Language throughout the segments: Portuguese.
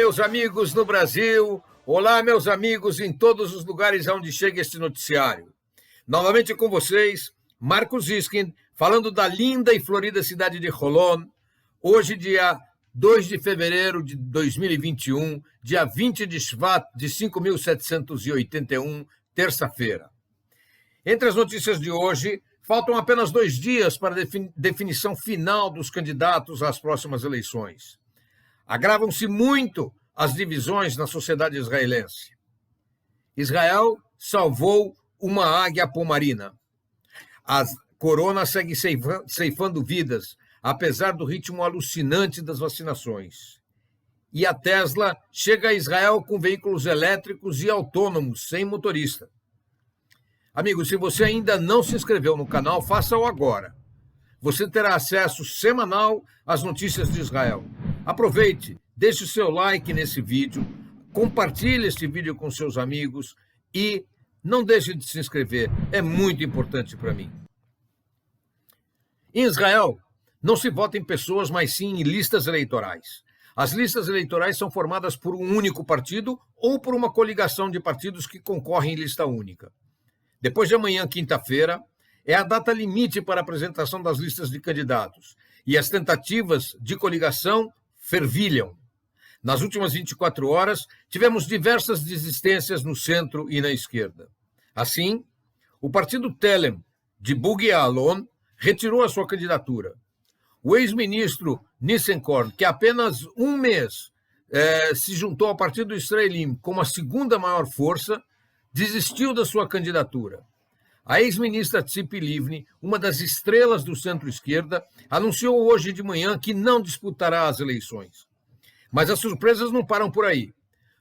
meus amigos no Brasil. Olá, meus amigos em todos os lugares onde chega este noticiário. Novamente com vocês, Marcos Iskin, falando da linda e florida cidade de Jolón. Hoje, dia 2 de fevereiro de 2021, dia 20 de Shvat de 5.781, terça-feira. Entre as notícias de hoje, faltam apenas 2 dias para a definição final dos candidatos às próximas eleições. Agravam-se muito as divisões na sociedade israelense. Israel salvou uma águia pomarina. A corona segue ceifando vidas, apesar do ritmo alucinante das vacinações. E a Tesla chega a Israel com veículos elétricos e autônomos, sem motorista. Amigos, se você ainda não se inscreveu no canal, faça-o agora. Você terá acesso semanal às notícias de Israel. Aproveite, deixe o seu like nesse vídeo, compartilhe este vídeo com seus amigos e não deixe de se inscrever, é muito importante para mim. Em Israel, não se vota em pessoas, mas sim em listas eleitorais. As listas eleitorais são formadas por um único partido ou por uma coligação de partidos que concorrem em lista única. Depois de amanhã, quinta-feira, é a data limite para a apresentação das listas de candidatos e as tentativas de coligação fervilham. Nas últimas 24 horas, tivemos diversas desistências no centro e na esquerda. Assim, o partido Telem, de Bugi Alon, retirou a sua candidatura. O ex-ministro Nissenkorn, que há apenas um mês se juntou ao partido Israelim como a segunda maior força, desistiu da sua candidatura. A ex-ministra Tzipi Livni, uma das estrelas do centro-esquerda, anunciou hoje de manhã que não disputará as eleições. Mas as surpresas não param por aí.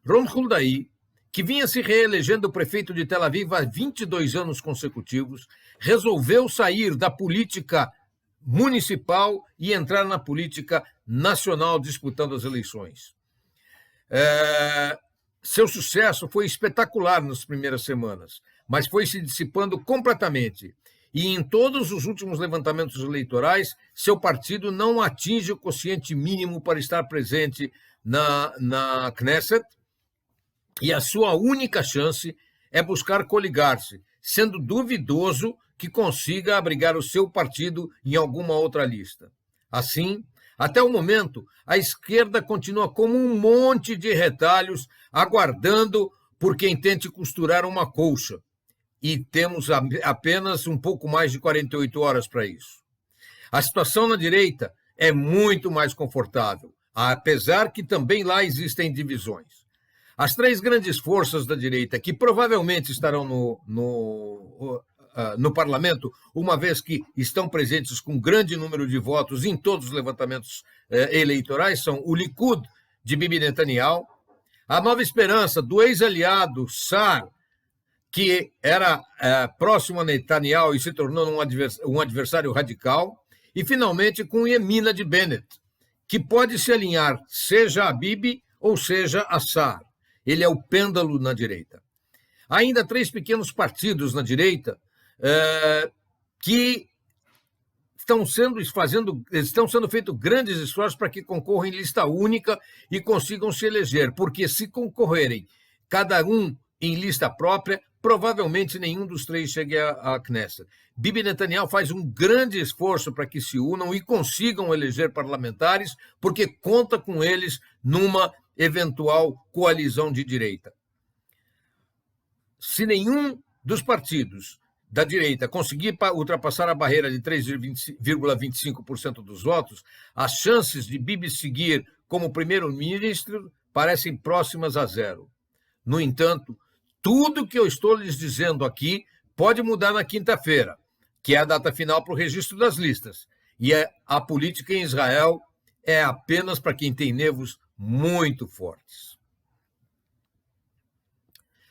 Ron Huldai, que vinha se reelegendo prefeito de Tel Aviv há 22 anos consecutivos, resolveu sair da política municipal e entrar na política nacional disputando as eleições. Seu sucesso foi espetacular nas primeiras semanas, mas foi se dissipando completamente. E em todos os últimos levantamentos eleitorais, seu partido não atinge o quociente mínimo para estar presente na Knesset, e a sua única chance é buscar coligar-se, sendo duvidoso que consiga abrigar o seu partido em alguma outra lista. Assim, até o momento, a esquerda continua como um monte de retalhos, aguardando por quem tente costurar uma colcha. E temos apenas um pouco mais de 48 horas para isso. A situação na direita é muito mais confortável, apesar que também lá existem divisões. As 3 grandes forças da direita, que provavelmente estarão no parlamento, uma vez que estão presentes com grande número de votos em todos os levantamentos eleitorais, são o Likud, de Bibi Netanyahu, a Nova Esperança, do ex-aliado Sa'ar, que era próximo a Netanyahu e se tornou um adversário radical, e finalmente com o Yemina de Bennett, que pode se alinhar seja a Bibi ou seja a Sa'ar. Ele é o pêndulo na direita. Há ainda 3 pequenos partidos na direita que estão sendo feitos grandes esforços para que concorram em lista única e consigam se eleger, porque se concorrerem cada um em lista própria, provavelmente nenhum dos 3 chegue à Knesset. Bibi Netanyahu faz um grande esforço para que se unam e consigam eleger parlamentares, porque conta com eles numa eventual coalizão de direita. Se nenhum dos partidos da direita conseguir ultrapassar a barreira de 3,25% dos votos, as chances de Bibi seguir como primeiro-ministro parecem próximas a zero. No entanto, tudo que eu estou lhes dizendo aqui pode mudar na quinta-feira, que é a data final para o registro das listas. E a política em Israel é apenas para quem tem nervos muito fortes.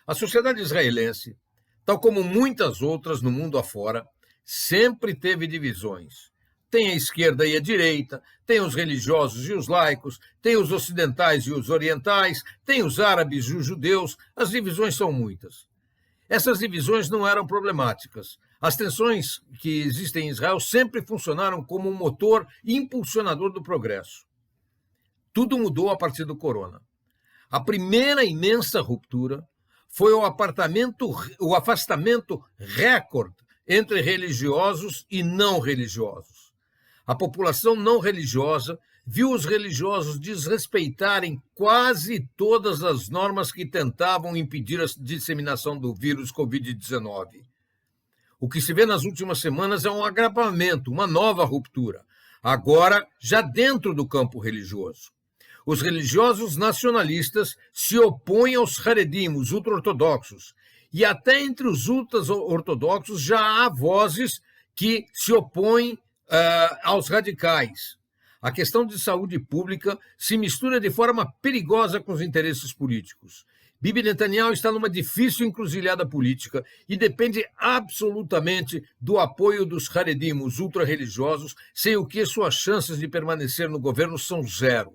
A sociedade israelense, tal como muitas outras no mundo afora, sempre teve divisões. Tem a esquerda e a direita, tem os religiosos e os laicos, tem os ocidentais e os orientais, tem os árabes e os judeus, as divisões são muitas. Essas divisões não eram problemáticas. As tensões que existem em Israel sempre funcionaram como um motor impulsionador do progresso. Tudo mudou a partir do corona. A primeira imensa ruptura foi o afastamento recorde entre religiosos e não religiosos. A população não religiosa viu os religiosos desrespeitarem quase todas as normas que tentavam impedir a disseminação do vírus Covid-19. O que se vê nas últimas semanas é um agravamento, uma nova ruptura, agora já dentro do campo religioso. Os religiosos nacionalistas se opõem aos Haredim, os ultra-ortodoxos, e até entre os ultra-ortodoxos já há vozes que se opõem aos radicais. A questão de saúde pública se mistura de forma perigosa com os interesses políticos. Bibi Netanyahu está numa difícil encruzilhada política e depende absolutamente do apoio dos Haredim, os ultra-religiosos, sem o que suas chances de permanecer no governo são zero.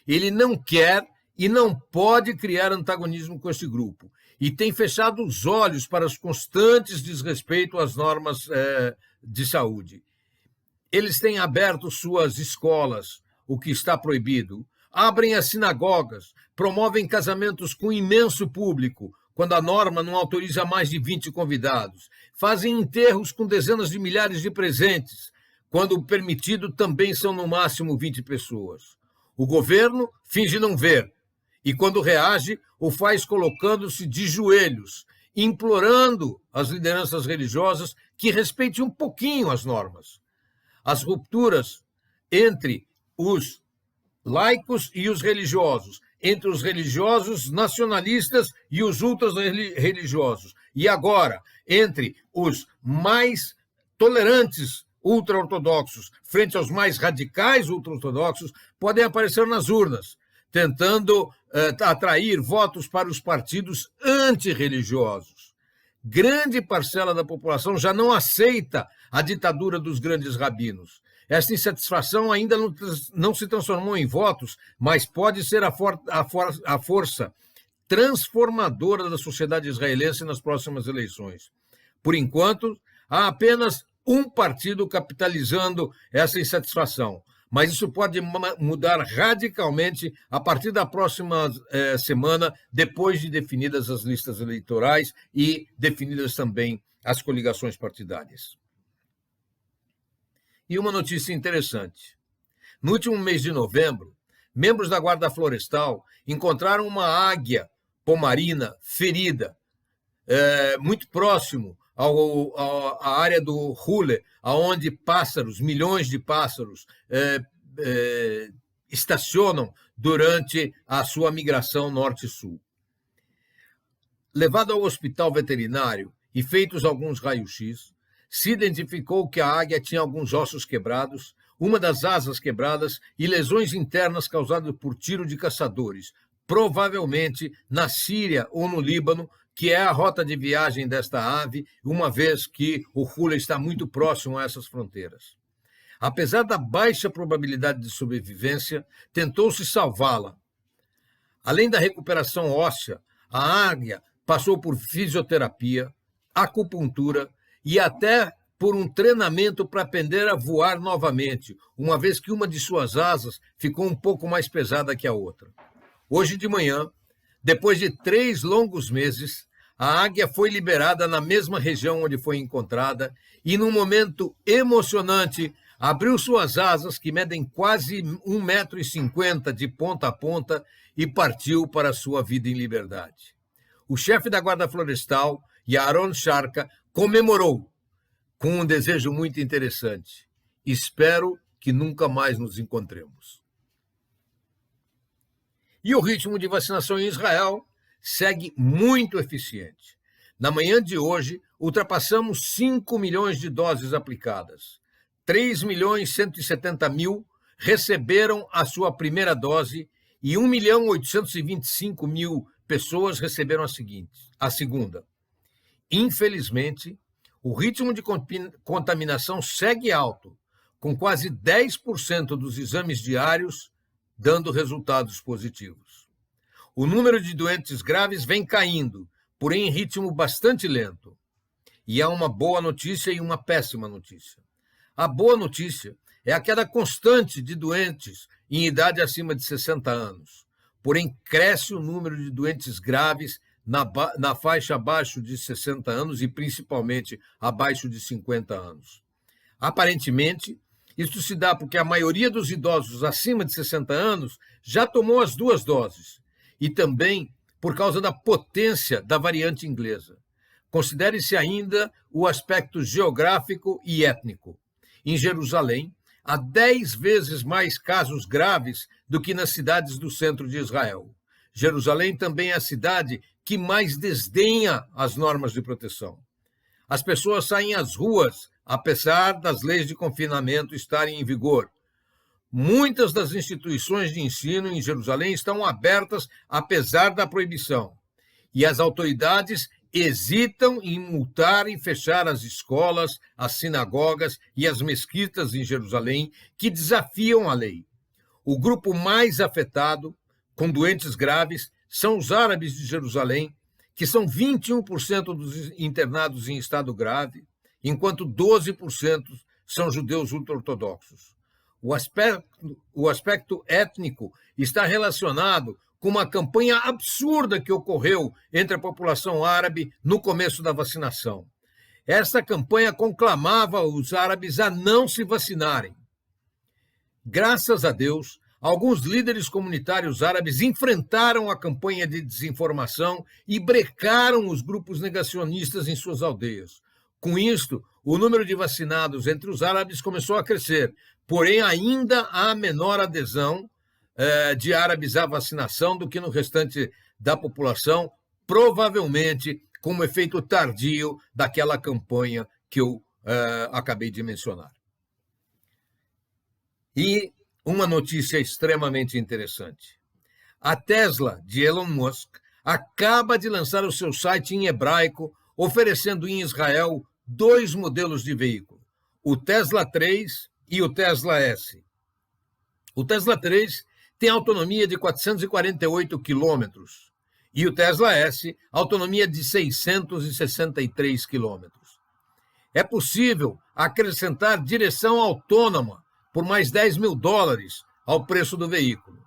Ele não quer e não pode criar antagonismo com esse grupo e tem fechado os olhos para os constantes desrespeitos às normas de saúde. Eles têm aberto suas escolas, o que está proibido, abrem as sinagogas, promovem casamentos com imenso público, quando a norma não autoriza mais de 20 convidados, fazem enterros com dezenas de milhares de presentes, quando o permitido também são no máximo 20 pessoas. O governo finge não ver, e quando reage, o faz colocando-se de joelhos, implorando às lideranças religiosas que respeitem um pouquinho as normas. As rupturas entre os laicos e os religiosos, entre os religiosos nacionalistas e os ultra-religiosos, e agora entre os mais tolerantes ultra-ortodoxos frente aos mais radicais ultra-ortodoxos, podem aparecer nas urnas, tentando atrair votos para os partidos antirreligiosos. Grande parcela da população já não aceita a ditadura dos grandes rabinos. Esta insatisfação ainda não se transformou em votos, mas pode ser a força transformadora da sociedade israelense nas próximas eleições. Por enquanto, há apenas um partido capitalizando essa insatisfação, mas isso pode mudar radicalmente a partir da próxima semana, depois de definidas as listas eleitorais e definidas também as coligações partidárias. E uma notícia interessante. No último mês de novembro, membros da Guarda Florestal encontraram uma águia pomarina ferida, muito próximo à área do Hule, onde milhões de pássaros, estacionam durante a sua migração norte-sul. Levado ao hospital veterinário e feitos alguns raios-x, se identificou que a águia tinha alguns ossos quebrados, uma das asas quebradas e lesões internas causadas por tiro de caçadores, provavelmente na Síria ou no Líbano, que é a rota de viagem desta ave, uma vez que o Hule está muito próximo a essas fronteiras. Apesar da baixa probabilidade de sobrevivência, tentou-se salvá-la. Além da recuperação óssea, a águia passou por fisioterapia, acupuntura e até por um treinamento para aprender a voar novamente, uma vez que uma de suas asas ficou um pouco mais pesada que a outra. Hoje de manhã, depois de 3 longos meses, a águia foi liberada na mesma região onde foi encontrada e, num momento emocionante, abriu suas asas, que medem quase 1,50 m de ponta a ponta, e partiu para a sua vida em liberdade. O chefe da Guarda Florestal, Yaron Sharka, comemorou com um desejo muito interessante. Espero que nunca mais nos encontremos. E o ritmo de vacinação em Israel segue muito eficiente. Na manhã de hoje, ultrapassamos 5 milhões de doses aplicadas. 3.170.000 receberam a sua primeira dose e 1.825.000 pessoas receberam a segunda. Infelizmente, o ritmo de contaminação segue alto, com quase 10% dos exames diários dando resultados positivos. O número de doentes graves vem caindo, porém em ritmo bastante lento. E há uma boa notícia e uma péssima notícia. A boa notícia é a queda constante de doentes em idade acima de 60 anos. porém cresce o número de doentes graves na faixa abaixo de 60 anos e principalmente abaixo de 50 anos. Aparentemente, isso se dá porque a maioria dos idosos acima de 60 anos já tomou as 2 doses e também por causa da potência da variante inglesa. Considere-se ainda o aspecto geográfico e étnico. Em Jerusalém, há 10 vezes mais casos graves do que nas cidades do centro de Israel. Jerusalém também é a cidade que mais desdenha as normas de proteção. As pessoas saem às ruas, apesar das leis de confinamento estarem em vigor. Muitas das instituições de ensino em Jerusalém estão abertas, apesar da proibição. E as autoridades hesitam em multar e fechar as escolas, as sinagogas e as mesquitas em Jerusalém, que desafiam a lei. O grupo mais afetado, com doentes graves, são os árabes de Jerusalém, que são 21% dos internados em estado grave, enquanto 12% são judeus ultra-ortodoxos. O aspecto étnico está relacionado com uma campanha absurda que ocorreu entre a população árabe no começo da vacinação. Esta campanha conclamava os árabes a não se vacinarem. Graças a Deus, alguns líderes comunitários árabes enfrentaram a campanha de desinformação e brecaram os grupos negacionistas em suas aldeias. Com isto, o número de vacinados entre os árabes começou a crescer, porém ainda há menor adesão de árabes à vacinação do que no restante da população, provavelmente como efeito tardio daquela campanha que eu acabei de mencionar. E uma notícia extremamente interessante. A Tesla, de Elon Musk, acaba de lançar o seu site em hebraico, oferecendo em Israel 2 modelos de veículo, o Tesla 3 e o Tesla S. O Tesla 3 tem autonomia de 448 quilômetros e o Tesla S, autonomia de 663 quilômetros. É possível acrescentar direção autônoma por mais $10.000 ao preço do veículo.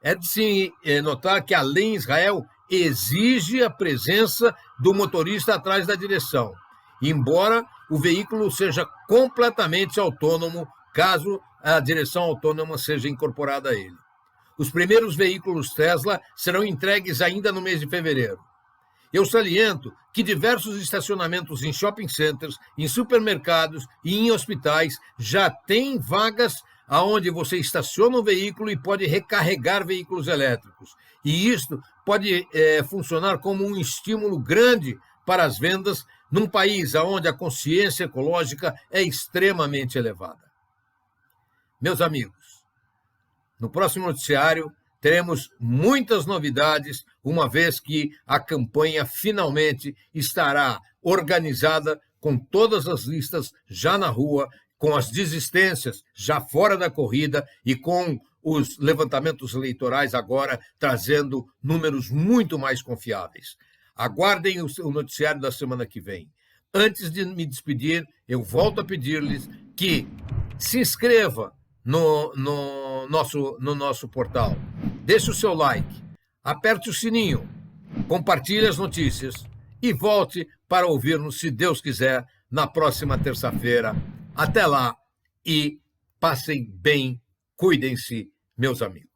É de se notar que a lei em Israel exige a presença do motorista atrás da direção, embora o veículo seja completamente autônomo caso a direção autônoma seja incorporada a ele. Os primeiros veículos Tesla serão entregues ainda no mês de fevereiro. Eu saliento que diversos estacionamentos em shopping centers, em supermercados e em hospitais já têm vagas aonde você estaciona o veículo e pode recarregar veículos elétricos. E isto pode funcionar como um estímulo grande para as vendas num país onde a consciência ecológica é extremamente elevada. Meus amigos, no próximo noticiário teremos muitas novidades, uma vez que a campanha finalmente estará organizada com todas as listas já na rua, com as desistências já fora da corrida e com os levantamentos eleitorais agora trazendo números muito mais confiáveis. Aguardem o noticiário da semana que vem. Antes de me despedir, eu volto a pedir-lhes que se inscreva no nosso portal. Deixe o seu like, aperte o sininho, compartilhe as notícias e volte para ouvir-nos, se Deus quiser, na próxima terça-feira. Até lá e passem bem, cuidem-se, meus amigos.